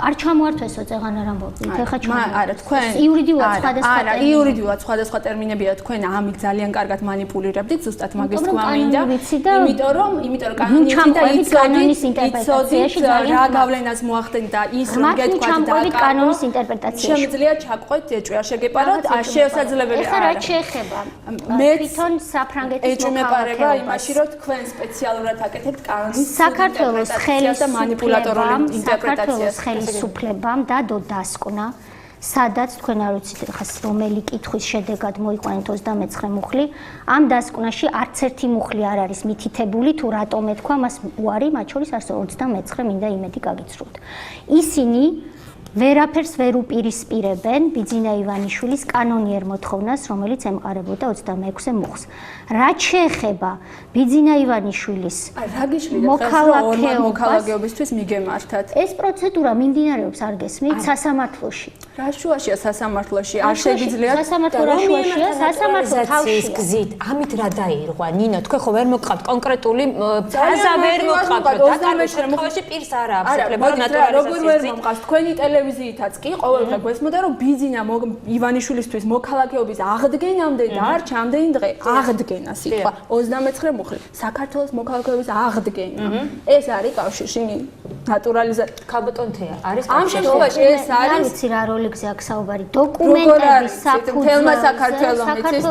არ ჩამოართვესო წეღან არ ამბობთ ეხლა არა თქვენ იურიდიულად სხვადასხვა არა იურიდიულად სხვადასხვა ტერმინებია თქვენ ამით ძალიან კარგად манипуლირებდით ზუსტად მაგის თქვა მინდა იმიტომ რომ კანონის ინტერპრეტაციაში რა გავლენას მოახდენთ და ის რომ გეთქვათ კანონის ინტერპრეტაციაში შემიძლია ჩაყვეთ ეჭვი არ შეგეპაროთ შესაძლებელია ეხლა რა შეეხება მე თვითონ საფრანგეთის ეჭვმეპარება იმაში რომ თქვენ სპეციალურად აკეთებთ კანონის საქართველოს манипуляტორული ინტერპრეტაციას ხელისუფლებამ დადო დასკვნა სადაც თქვენ არ ვიცით ხა რომელი კითხვის შედეგად მოიყვანეთ 29 მუხლი ამ დასკვნაში არც ერთი მუხლი არ არის მითითებული თუ რატომ ეთქვა მას უარი მათ შორის არც 29 მინდა იმედი გაგიცრუთ ისინი ვერაფერს ვერ უპირისპირებენ ბიძინა ივანიშვილის კანონიერ მოთხოვნას რომელიც ემყარებოდა 26 მუხლს რაც შეეხება ბიძინა ივანიშვილის მოქალაქეობისთვის მიგემართათ ეს პროცედურა მიმდინარეობს არ გესმით სასამართლოში რა შუაშია სასამართლოში არ შეგიძლიათ სასამართლო რა შუაშია სასამართლო თავშია გზით ამით რა დაირღვა ნინო თქვენ ხო ვერ მოგყავთ კონკრეტული ფრაზა ვერ მოგყავთ დაკარგოში პირს არ აქვს უფლება როგორ ვერ მომყავს თქვენი ტელევიზიითაც კი ყოველდღე გვესმოდა რომ ბიძინა ივანიშვილისთვის მოქალაქეობის აღდგენამდე დარჩა ამდენი დღე აღდგენა სიტყვა 29 მუხლი საქართველოს მოქალაქეობის აღდგენა ეს არის კავშირში ნატურალიზაცია ქალბატონთეა არის ამ შემთხვევაში ეს არის ვიცი რა როლიქზე აქ საუბარი დოკუმენტების საფუძველი საქართველოს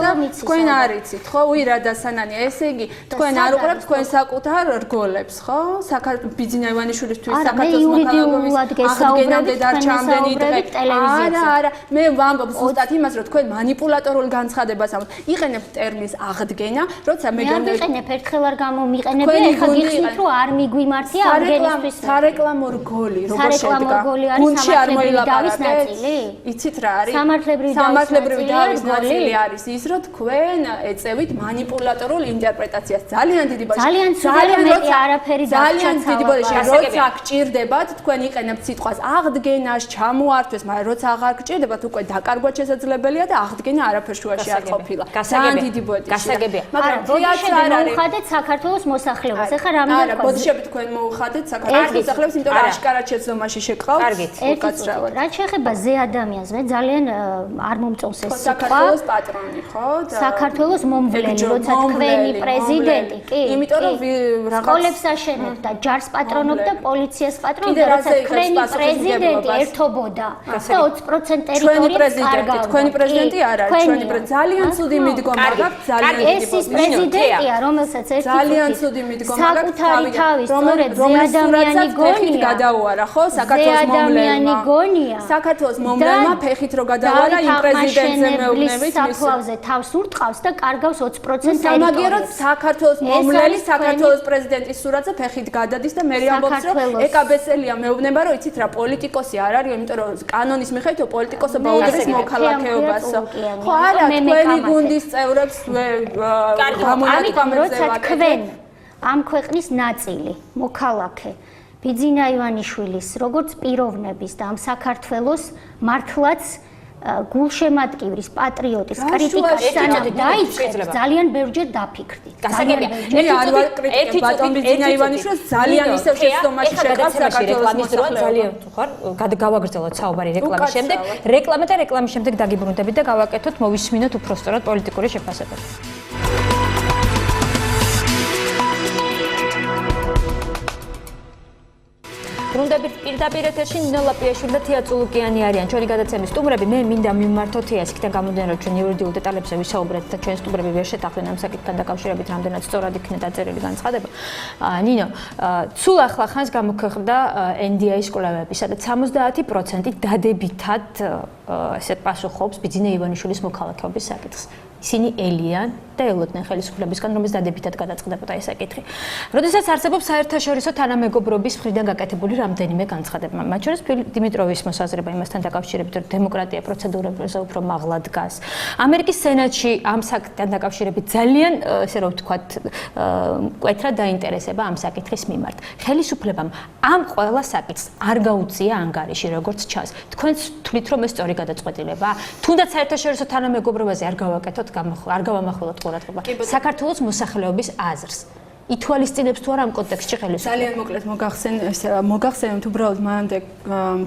და თქვენ არ იცით ხო უირა და სანანია ესე იგი თქვენ არ უყურებთ თქვენ საკუთარ რგოლებს ხო ბიძინა ივანიშვილისთვის საქართველოს მოქალაქეობის აღდგენამდე დარჩა ამდენი დღე არა მე ვამბობ ზუსტად იმას რომ თქვენ манипуляტორულ განცხადებას ამბობთ იყენებთ ტერმინს აღდგენა როცა მე გავიყენებ ერთხელ არ გამომიყენებია ეხლა გიხსნით რომ არ მიგვიმართია აღდგენისთვის სარეკლამო რგოლი როგორ შედგა გუნდში არ მოილაპარაკეთ იცით რა არის სამართლებრივი დავის ნაწილი არის ის რომ თქვენ ეწევით манипуляტორულ ინტერპრეტაციას ძალიან დიდი ბოდიში ძალიან დიდი ბოდიში როცა გჭირდებათ თქვენ იყენებთ სიტყვას აღდგენას ჩამოართვეს მაგრამ როცა აღარ გჭირდებათ უკვე დაკარგვა შესაძლებელია და აღდგენა არაფერ შუაში არ ყოფილა ძალიან დიდი ბოდიში გასაგებია მაგრამ ბოდიში მოუხადეთ საქართველოს მოსახლეობას ეხლა რა მინდა თქვა ბოდიშები თქვენ მოუხადეთ საქართველოს მოსახლეობას იმიტომ რომ აშკარად შეცდომაში შეკყავთ კარგით უკაცრავად რა შეეხება ზე ადამიანს მე ძალიან არ მომწონს ეს სიტყვა საქართველოს პატრონი ხო საქართველოს მომვლელი როცა თქვენი პრეზიდენტი კი იმიტომ რომ სკოლებს აშენებთ და ჯარს პატრონობთ და პოლიციას პატრონობთ როცა თქვენი პრეზიდენტი ერთობოდა და 20% ტერიტორიას კარგავდა თქვენი პრეზიდენტი არ არის ჩვენი პრეზიდენტი ძალიან ცუდი მიდგომა გაქვთ ძალიან ეს ის პრეზიდენტია რომელსაც ერთი ძალიან ცუდი მიდგომა გაქვთ საკუთარი თავის სწორედ ზე ადამიანი გონია გადაუარა ხო საქართველოს მომვლელმა საქართველოს მომვლელმა ფეხით რო გადაუარა იმ პრეზიდენტზე მეუბნებით საფლავზე თავს ურტყავს და კარგავს 20% ტერიტორიას სამაგიეროდ საქართველოს მომვლელი საქართველოს პრეზიდენტის სურათზე ფეხით გადადის და მე ამბობს რომ ეკაბესელია მეუბნება რომ იცით რა პოლიტიკოსი არ არის იმიტომ რომ კანონის მიხედვით პოლიტიკოსობა უდრის მოქალაქეობას ხო არა თქვენი გუნდის წევრებს როცა თქვენ ამ ქვეყნის ნაწილი მოქალაქე ბიძინა ივანიშვილის როგორც პიროვნების და ამ საქართველოს მართლაც გულშემატკივრის პატრიოტის კრიტიკას სანამ დაიწყებთ ძალიან ბევრჯერ დაფიქრდით. გასაგებია. არ ვარ კრიტიკა ბატონ ბიძინა ივანიშვილს ძალიან ისევ შეცდომაში შეგავს საქართველოს მოსახლეობა. ძალიან ხარ გავაგრძელოთ საუბარი რეკლამის შემდეგ. რეკლამა და რეკლამის შემდეგ დაგიბრუნდებით და გავაკეთოთ მოვისმინოთ უფრო სწორად პოლიტიკური შეფასებები. ბრუნდებით პირდაპირ ეთერში ნინო ლაპიაშვილი და თია წულუკიანი არიან ჩვენი გადაცემის სტუმრები. მე მინდა მიმართოთ თიას იქიდან გამომდინარე რომ ჩვენ იურიდიულ დეტალებზე ვისაუბრეთ და ჩვენ სტუმრები ვერ შეტახდნენ ამ საკითხთან დაკავშირებით რამდენად სწორად იქნა დაწერილი განცხადება. ნინო, სულ ახლა ხანს გამოქვეყნდა NDI-ის კვლევები, სადაც 70% დადებითად ესეთ პასუხობს ბიძინა ივანიშვილის მოქალაქეობის საკითხს. ისინი ელიან და ელოდნენ ხელისუფლებისგან, რომელიც დადებითად გადაწყდებოდა ეს საკითხი. როდესაც არსებობს საერთაშორისო თანამეგობრობის მხრიდან გაკეთებული რამდენიმე განცხადება, მათ შორის დიმიტროვის მოსაზრება იმასთან დაკავშირებით, რომ დემოკრატია პროცედურებზე უფრო მაღლა დგას. ამერიკის სენატში ამ საკითხთან დაკავშირებით ძალიან, ესე რომ ვთქვათ, მკვეთრად დაინტერესება ამ საკითხის მიმართ. ხელისუფლებამ ამ ყველა საკითხს არ გაუწია ანგარიში, როგორც ჩანს. თქვენს თვლით, რომ ეს სწორი გადაწყვეტილებაა? თუნდაც საერთაშორისო თანამეგობრობაზე არ გავაკეთოთ, არ გავამახვილოთ ყურადღება საქართველოს მოსახლეობის აზრს. ითვალისწინებს თუ არა ამ კონტექსტში ხელისუფლება? ძალიან მოკლედ მოგახსენებთ უბრალოდ მანამდე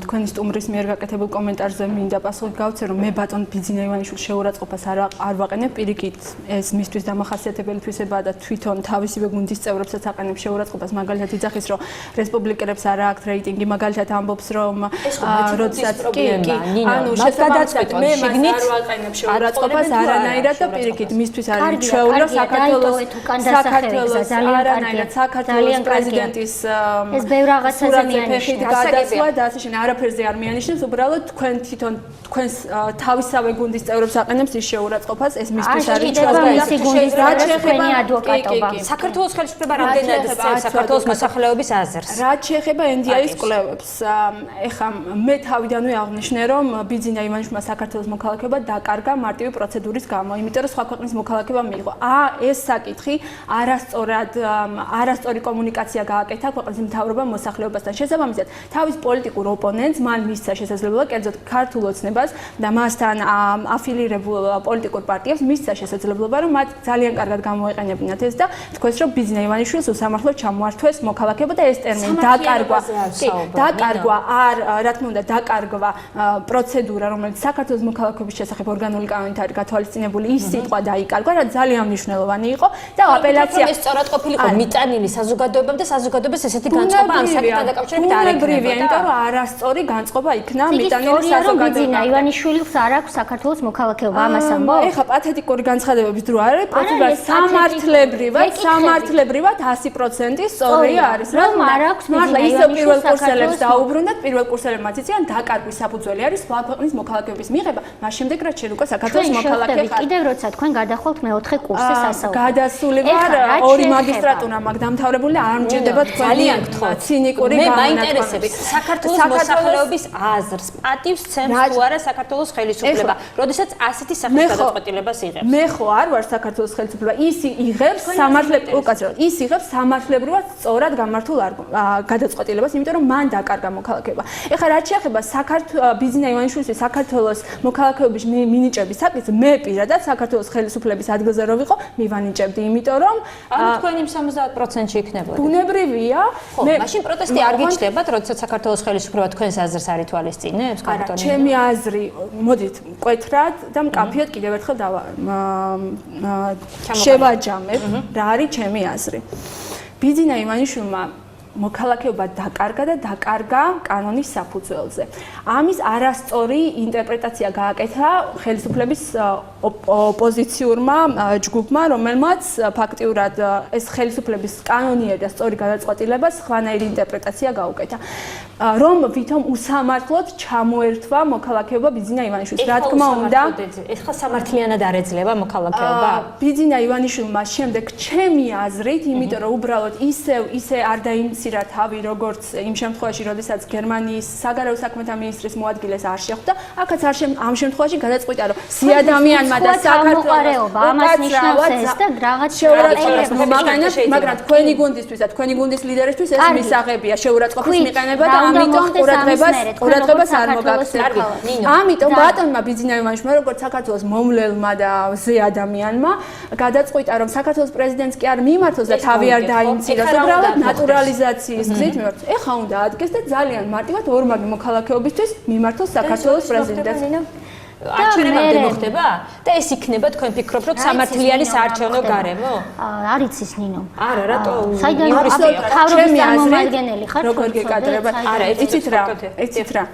თქვენი სტუმრის მიერ გაკეთებულ კომენტარზე მინდა პასუხი გავცე, რომ მე ბატონ ბიძინა ივანიშვილის შეურაცხყოფას არ ვაყენებ, პირიქით ეს მისთვის დამახასიათებელი თვისებაა და თვითონ თავისივე გუნდის წევრებსაც აყენებს შეურაცხყოფას, მაგალითად იძახის, რომ რესპუბლიკელებს არ აქვთ რეიტინგი, მაგალითად ამბობს, რომ როდესაც ანუ შესაბამისად მე მას არ ვაყენებ შეურაცხყოფას არანაირად და პირიქით მისთვის არის ჩვეულა საქართველოს არანაირად საქართველოს პრეზიდენტის ეს ბევრ რაღაცაზე მიანიშნებს. გადასვლა და ასე შემდეგ არაფერზე არ მიანიშნებს, უბრალოდ თქვენ თვითონ თქვენს თავისავე გუნდის წევრებს აყენებს ის შეურაცხყოფას, ეს მისთვის არის საქართველოს ხელისუფლება რამდენად სწევს საქართველოს მოსახლეობის აზრს. რაც შეეხება NDI-ის კვლევებს, ეხლა მე თავიდანვე აღნიშნე, რომ ბიძინა ივანიშვილმა საქართველოს მოქალაქეობა დაკარგა მარტივი პროცედურის გამო, იმიტომ რომ სხვა ქვეყნის მოქალაქეობა მიიღო. ეს საკითხი არასწორი კომუნიკაცია გააკეთა ქვეყნის მთავრობამ მოსახლეობასთან. შესაბამისად, თავის პოლიტიკურ ოპონენტს მან მისცა შესაძლებლობა, კერძოდ ქართულ ოცნებას და მასთან აფილირებულ პოლიტიკურ პარტიებს მისცა შესაძლებლობა, რომ მათ ძალიან კარგად გამოეყენებინათ ეს და თქვეს, რომ ბიძინა ივანიშვილს უსამართლოდ ჩამოართვეს მოქალაქეობა და ეს ტერმინი დაკარგვა რა თქმა უნდა დაკარგვა პროცედურა, რომელიც საქართველოს მოქალაქეობის შესახებ ორგანული კანონით არის გათვალისწინებული, ის სიტყვა დაიკარგვა, რაც ძალიან მნიშვნელოვანი იყო და აპელაცია სწორად ყოფილიყო მიტანილი საზოგადოებამ და საზოგადოებას ესეთი განწყობა ამ საკითხთან დაკავშირებით არ ექნებოდა. იმიტომ რომ არასწორი განწყობა იქნა მიტანილი საზოგადოებამ. ივანიშვილს არ აქვს საქართველოს მოქალაქეობა, ამას ამბობ? ეხლა პათეტიკური განცხადებების დრო არის, პროცედურა სამართლებრივად 100% სწორი არის. რომ არ აქვს მართლა ისევ პირველ კურსელებს დაუბრუნდათ, პირველ კურსელებმაც იციან დაკარგვის საფუძველი არის სხვა ქვეყნის მოქალაქეობის მიღება, მას შემდეგ რაც შენ უკვე საქართველოს მოქალაქე ხარ. კიდევ როცა თქვენ გადახვალთ მეოთხე კურსზე სასწავლებლად. გადასული ვარ, ორი მაგისტრატურა მაქვს დამთავრებული, არ მჭირდება თქვენი ცინიკური განმანათლება. მე მაინტერესებს საქართველოს მოსახლეობის აზრს, პატივს ცემს თუ არა საქართველოს ხელისუფლება, როდესაც ასეთი სახის გადაწყვეტილებას იღებს. მე ხო არ ვარ საქართველოს ხელისუფლება, ის იღებს სამართლებრივად სწორად გამართულ გადაწყვეტილებას, იმიტომ რომ მან დაკარგა მოქალაქეობა. ეხლა რაც შეეხება ბიძინა ივანიშვილის საქართველოს მოქალაქეობის მინიჭების საკითხს, მე პირადად საქართველოს ხელისუფლების ადგილზე რო ვიყო, მივანიჭებდი, იმიტომ რომ თქვენი 70%-ში იქნებოდა. ბუნებრივია. მაშინ პროტესტი არ გიჩნდებათ, როდესაც საქართველოს ხელისუფლება თქვენს აზრს არ ითვალისწინებს, კანტონი? ჩემი აზრი, მოდით, მკვეთრად და მკაფიოდ კიდევ ერთხელ შევაჯამებ, რა არის ჩემი აზრი. ბიძინა ივანიშვილმა მოქალაქეობა დაკარგა კანონის საფუძველზე. ამის არასწორი ინტერპრეტაცია გააკეთა ხელისუფლების ოპოზიციურმა ჯგუფმა, რომელმაც ფაქტიურად ეს ხელისუფლების კანონიერი და სწორი გადაწყვეტილება სხვანაირი ინტერპრეტაცია გაუკეთა. რომ ვითომ უსამართლოდ ჩამოერთვა მოქალაქეობა ბიძინა ივანიშვილს. რა თქმა უნდა, ეხლა სამართლიანად არ ეძლევა მოქალაქეობა? ბიძინა ივანიშვილმა შემდეგ ჩემი აზრით, იმიტომ რომ უბრალოდ ისე არ დაიმცირა თავი, როგორც იმ შემთხვევაში, როდესაც გერმანიის საგარეო საქმეთა მინისტრის მოადგილეს არ შეხვდა, აქაც ამ შემთხვევაში გადაწყვიტა, რომ სიადამიანმა და საქართველოს ამას ნიშნავს ეს და რაღაც შეურაცხყოფას მომაგანებს, მაგრამ თქვენი გუნდისთვის და თქვენი გუნდის ლიდერისთვის ეს მისაღებია შეურაცხყოფის მიყენება და ამიტომ ყურადღებას არ მოგაქცევთ. ამიტომ ბატონმა ბიძინა ივანიშვილმა, როგორც საქართველოს მომლელმა და მზე ადამიანმა, გადაწყვიტა, რომ საქართველოს პრეზიდენტს კი არ მიმართოს და თავი არ დაიმციროს, უბრალოდ ნატურალიზაციის გზით მიმართოს. ეხლა უნდა ადგეს და ძალიან მარტივად ორმაგი მოქალაქეობისთვის მიმართოს საქართველოს პრეზიდენტს. არჩევნებამდე მოხდება და ეს იქნება თქვენ ფიქრობთ რომ სამართლიანი საარჩევნო გარემო? არ იცის ნინო. არა, რატო? საიდან თავრობის წარმომადგენელი ხარ? როგორ გეკადრებათ? არა, იცით რა.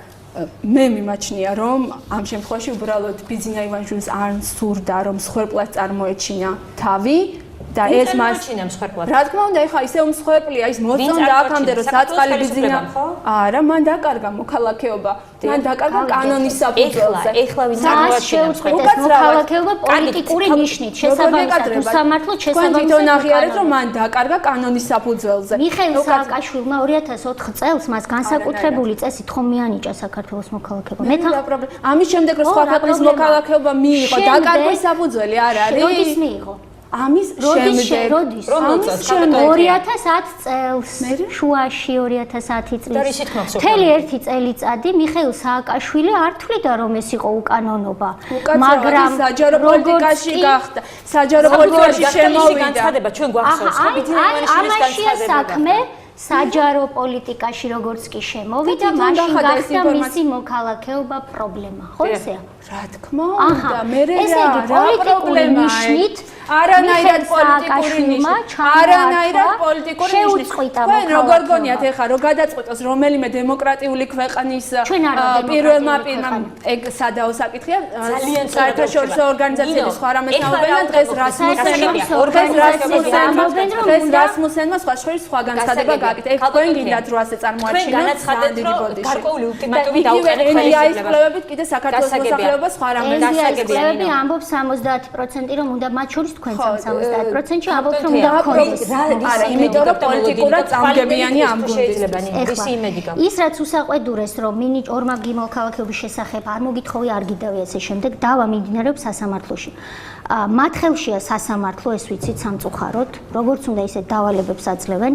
მე მიმაჩნია რომ ამ შემთხვევაში უბრალოდ ბიძინა ივანიშვილს არ სურდა რომ მსხვერპლად წარმოეჩინა თავი და ეს მას რა თქმა უნდა ეხა ისე უმსხვერპლია ის მოწონდა აქამდე რომ საწყალი ბიძინა არა მან დაკარგა მოქალაქეობა მან დაკარგა კანონის საფუძველზე ეხლა ვინ წარმოაჩინა მოქალაქეობა პოლიტიკური ნიშნით შესაბამისად უსამართლოდ შესაბამისად თვითონ აღიარეთ რომ მან დაკარგა კანონის საფუძველზე მიხეილ სააკაშვილმა 2004 წელს მას განსაკუთრებული წესით ხომ მიანიჭა საქართველოს მოქალაქეობა მე ამის შემდეგ რომ სხვა ქვეყნის მოქალაქეობა მიიღო დაკარგვის საფუძველი არ არის როდის მიიღო ამის შემდეგ როდის 2010 წელს შუაში 2010 წლის მთელი ერთი წელიწადი მიხეილ სააკაშვილი არ თვლიდა რომ ეს იყო უკანონობა მაგრამ საჯარო პოლიტიკაში გახდა საჯარო პოლიტიკაში შემოვიდა განცხადება ჩვენ გვახსოვს ხო ამაშია საქმე საჯარო პოლიტიკაში როგორც კი შემოვიდა მაშინ გახდა მისი მოქალაქეობა პრობლემა ხო ესეა რა თქმა უნდა მე რა პრობლემაა არანაირად პოლიტიკური ნიშნით არანაირად პოლიტიკური ნიშნით თქვენ როგორ გონიათ ეხლა რომ გადაწყვეტოს რომელიმე დემოკრატიული ქვეყნის პირველმა ეგ სადაო საკითხია საერთაშორისო ორგანიზაციების სხვა რამეს ნაობენ დღეს რასმუსენმა სხვა შორის სხვა განცხადება გააკეთა ეგ თქვენ გინდათ რომ ასე წარმოაჩინოთ გარკვეული ულტიმატუმი დაუყენეთ ეს კვლევებით კიდე საქართველოს მოსახლეობა სხვა რამეს დასაგებიანი ამბობს 70% რომ უნდა მათ შორის თქვენ 70%-ში ამბობთ რომ უნდა გქონდეს არა იმიტომ რომ პოლიტიკურად წამგებიანი ამ გუნდისებანი ისი იმედი გაქვს ის რაც უსაყვედურეს რომ მინიჭ ორმაგი მოქალაქეობის შესახებ არ მოგითხოვი არ გიდავი ესე შემდეგ დავა მიმდინარეობს სასამართლოში მათ ხელშია სასამართლო ეს ვიცით სამწუხაროდ როგორც უნდა ისე დავალებებს აძლევენ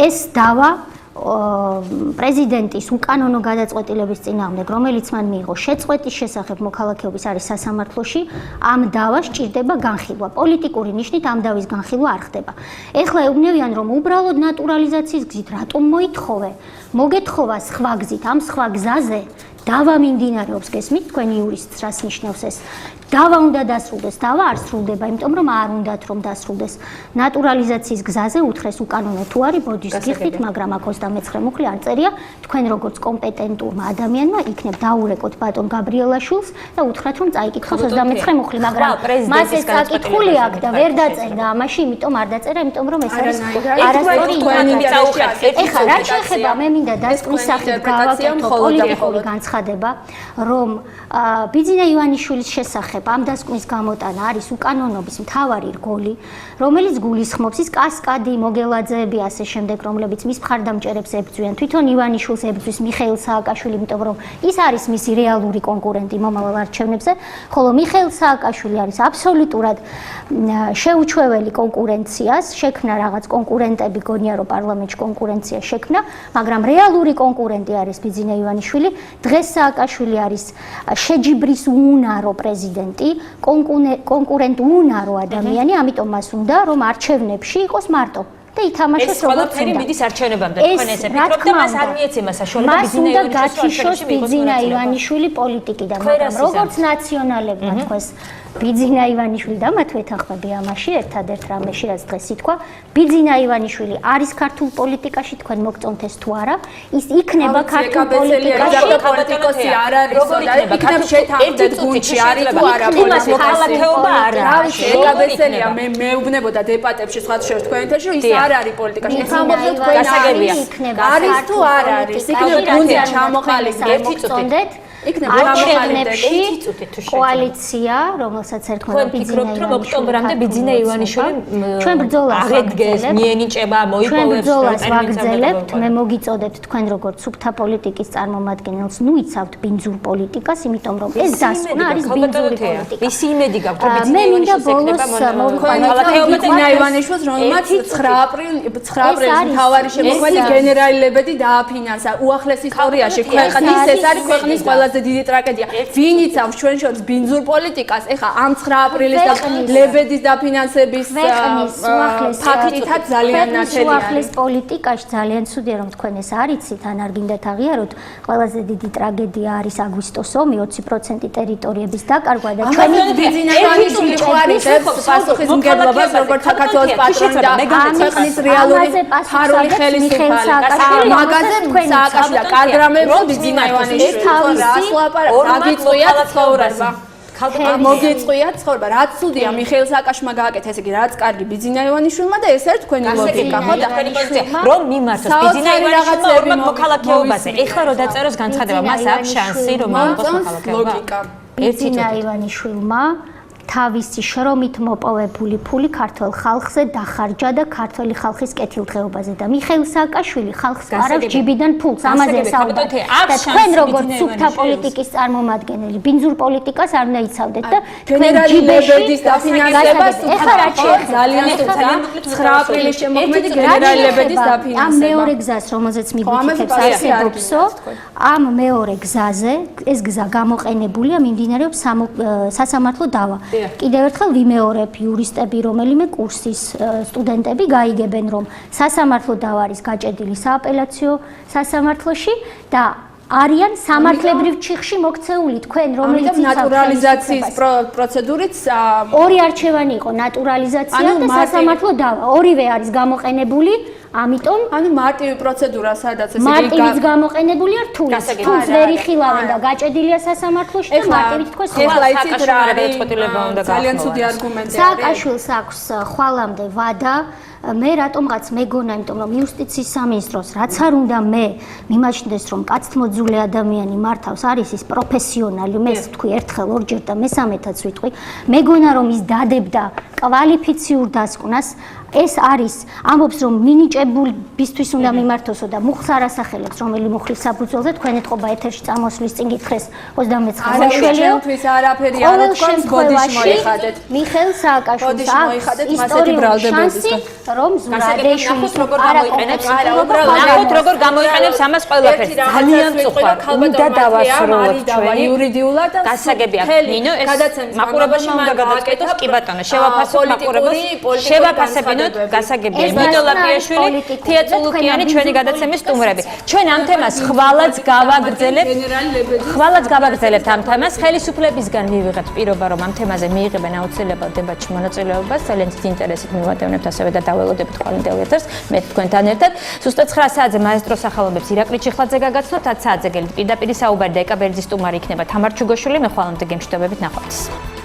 ეს დავა პრეზიდენტის უკანონო გადაწყვეტილების წინააღმდეგ, რომელიც მან მიიღო შეწყვეტის შესახებ მოქალაქეობის არის სასამართლოში, ამ დავას ჭირდება განხილვა. პოლიტიკური ნიშნით ამ დავის განხილვა არ ხდება. ეხლა ეუბნებიან, რომ უბრალოდ ნატურალიზაციის გზით რატომ მოითხოვე? მოგეთხოვა სხვა გზით, ამ სხვა გზაზე დავა მიმდინარეობს, გესმით, თქვენი იურისტს რას ნიშნავს ეს? დავა უნდა დასრულდეს, დავა არ სრულდება, იმიტომ რომ არ უნდათ რომ დასრულდეს. ნატურალიზაციის გზაზე უთხრეს უკანონო თუ არის ბოდის გიხდით, მაგრამ აქ 29 მუხლი არ წერია, თქვენ როგორც კომპეტენტურმა ადამიანმა იქნებ დაურეკოთ ბატონ გაბრიელაშვილს და უთხრათ რომ წაიკითხოს 29 მუხლი, მაგრამ მას ეს საკითხული აქვს და ვერ დაწერდა ამაში, იმიტომ არ დაწერა, იმიტომ რომ ეს არის არასწორი ინფორმაცია. ეხლა რა შეეხება მე მინდა დასკვნის სახით გავაკეთო პოლიტიკური განცხადება, რომ ბიძინა ივანიშვილის შესახებ ამ დასკვნის გამოტანა არის უკანონობის მთავარი რგოლი, რომელიც გულისხმობს ის კასკადი მოგელაძეები ასე შემდეგ, რომლებიც მის მხარდამჭერებს ებრძვიან. თვითონ ივანიშვილს ებრძვის მიხეილ სააკაშვილი, იმიტომ რომ ის არის მისი რეალური კონკურენტი მომავალ არჩევნებზე, ხოლო მიხეილ სააკაშვილი არის აბსოლუტურად შეუჩვეველი კონკურენციას, შექმნა რაღაც კონკურენტები, გონია რომ პარლამენტში კონკურენცია შექმნა, მაგრამ რეალური კონკურენტი არის ბიძინა ივანიშვილი. დღეს სააკაშვილი არის შეჯიბრის უნარო პრეზიდენტი, კონკურენტ უნარო ადამიანი, ამიტომ მას უნდა რომ არჩევნებში იყოს მარტო. და ითამაშოს როგორც უნდა. მიდის არჩევნებამდე თქვენ ესე ფიქრობთ და მას არ მიეცემა საშუალება ბიძინა ივანიშვილის გათიშოს ბიძინა ივანიშვილი პოლიტიკიდან, მაგრამ როგორც ნაციონალებმა თქვენს ბიძინა ივანიშვილი და მათ ვეთანხმები ამაში ერთადერთ რამეში რაც დღეს ითქვა ბიძინა ივანიშვილი არის ქართულ პოლიტიკაში თქვენ მოგწონთ ეს თუ არა ის იქნება ქართულ პოლიტიკაში არ არის იქნება შეთანხმდეთ გუნდში არის თუ არა მოქალაქეობა არ არის შეგაბესელია მე მეუბნებოდა დებატებში სხვა შევ თქვენ ეთერში რომ ის არ არის პოლიტიკაში ეს ამბობთ თქვენ არის თუ არ არის იქნება გუნდში ჩამოყალიბდა მოგწონდეთ არჩევნებში კოალიცია, რომელსაც ერქმევა ბიძინა ივანიშვილი. რომ ოქტომბრამდე ბიძინა ივანიშვილი ჩვენ ბრძოლას აღდგეს, მიენიჭება, მოიპოვებს. ჩვენ ბრძოლას ვაგრძელებთ, მე მოგიწოდეთ თქვენ როგორც სუფთა პოლიტიკის წარმომადგენელს, ნუ იცავთ ბინძურ პოლიტიკას, იმიტომ რომ ეს დასკვნა არის ბინძური პოლიტიკა. ისი იმედი გაქვთ, რომ მე მინდა ბოლოს მოვიყვანოთ ბიძინა ივანიშვილს, რომელმაც 9 აპრილის მთავარი შემოქმედი გენერალებედი დააფინანსა. უახლეს ისტორიაში ქვეყნის ეს არის ქვეყნის ყველაზე დიდი ტრაგედია. ვინ იცავს ჩვენ შორის ბინძურ პოლიტიკას? ეხა ამ 9 აპრილის და ლებედის დაფინანსების ფაქტითაც ძალიან ნათელია. უახლეს პოლიტიკაში ძალიან ცუდია რომ თქვენ ეს არ იცით, ან არ გინდათ აღიაროთ, ყველაზე დიდი ტრაგედია არის აგვისტოს ომი, 20% ტერიტორიების დაკარგვა და ჩვენი ბიძინა ივანიშვილი ყარიშებს პასუხისმგებლობას როგორც საქართველოს პატრონი და ქვეყნის რეალური ფარული ხელისუფალი. მაგაზე თქვენ სააკაშვილი და კარგ რამეებს ბიძინა ივანიშვილი აგიწვიათ ცხოვრება. მოგეწყვია ცხოვრება. რაც ცუდია მიხეილ სააკაშვილმა გააკეთა, ესე იგი, რაც კარგი ბიძინა ივანიშვილმა და ეს არის თქვენი ლოგიკა, ხო? თქვენი პოზიცია, რომ მიმართოს ბიძინა ივანიშვილმა ორმაგ მოქალაქეობაზე. ეხლა რო დაწეროს განცხადება, მას აქვს შანსი, რომ მიიღოს მოქალაქეობა. ბიძინა ივანიშვილმა თავისი შრომით მოპოვებული ფული ქართულ ხალხზე დახარჯა და ქართული ხალხის კეთილდღეობაზე და მიხეილ სააკაშვილი ხალხს არავს ჯიბიდან ფულს ამაზე საუბარი. და თქვენ როგორც სუფთა პოლიტიკის წარმომადგენელი ბინძურ პოლიტიკას არ უნდა იცავდეთ და თქვენ ჯიბეში დაფინანსებას ეხლა რა შეიძლება ძალიან სწორად 9 აპრილის შემოქმედი გენერალი ლებედის დაფინანსება. ამ მეორე გზას რომელზეც მიგვითითებს არსებობსო ამ მეორე გზაზე ეს გზა გამოყენებულია მიმდინარეობს სასამართლო დავა. კიდევ ერთხელ ვიმეორებ იურისტები რომელიმე კურსის სტუდენტები გაიგებენ რომ სასამართლო დავა არის გაჭედილი სააპელაციო სასამართლოში და არიან სამართლებრივ ჩიხში მოქცეული თქვენ რომელიც ნატურალიზაციის პროცედურით ორი არჩევანი იყო ნატურალიზაცია და სასამართლო დავა ორივე არის გამოყენებული ამიტომ ანუ მარტივი პროცედურა სადაც ესე იგი მარტივიც გამოყენებულია რთულს ვერ იხილავენ და გაჭედილია სასამართლოში და მარტივით თქოს ეხლა იცით რა არის ძალიან ცუდი არგუმენტი არის სააკაშვილს აქვს ხვალამდე ვადა მე რატომღაც მეგონა იმიტომ რომ იუსტიციის სამინისტროს რაც არ უნდა მე მიმაჩნდეს რომ კაცთმოძულე ადამიანი მართავს არის ის პროფესიონალი მე ვთქვი ერთხელ ორჯერ და მესამეთაც ვიტყვი მეგონა რომ ის დადებდა კვალიფიციურ დასკვნას ეს არის ამბობს რომ მინიჭებულისთვის უნდა მიმართოსო და მუხლს არ ასახელებს რომელი მუხლის საფუძველზე თქვენ ეთყობა ეთერში წამოსვლის წინ გითხრეს 29 მოშველიო ჩვენთვის არაფერი არ თქვენს ბოდიში მოიხადეთ მიხეილ სააკაშვილს აქვს ისტორიული შანსი რომ ზურაბეშვილის არა ნახოთ როგორ გამოიყენებს ამას ყველაფერს ძალიან წუხარ უნდა დავასრულოთ ჩვენი იურიდიულად და გასაგები აქვს ნინო ეს მაყურებელმა უნდა გადაწყვეტოს კი ბატონო შევაფასოთ მაყურებელს შევაფასებინოთ გასაგებია მიტო ლაპიაშვილი თია წულუკიანი ჩვენი გადაცემის სტუმრები ჩვენ ამ თემას ხვალაც გავაგრძელებთ ამ თემას ხელისუფლებისგან მივიღებთ პირობა რომ ამ თემაზე მიიღებენ აუცილებელ დებატში მონაწილეობას ძალიან დიდი ინტერესით მივატევნებთ ასევე და დაველოდებით ყოველდღიურ ეთერს მე თქვენთან ერთად ზუსტად 9 საათზე მაესტროს სახელობებს ირაკლი ჩიხლაძე გაგაცნოთ 10 საათზე გელით პირდაპირ საუბარი და ეკა ბერძის სტუმარი იქნება თამარ ჩუგოშვილი მე ხვალამდე გემშვიდობებით ნახვამდის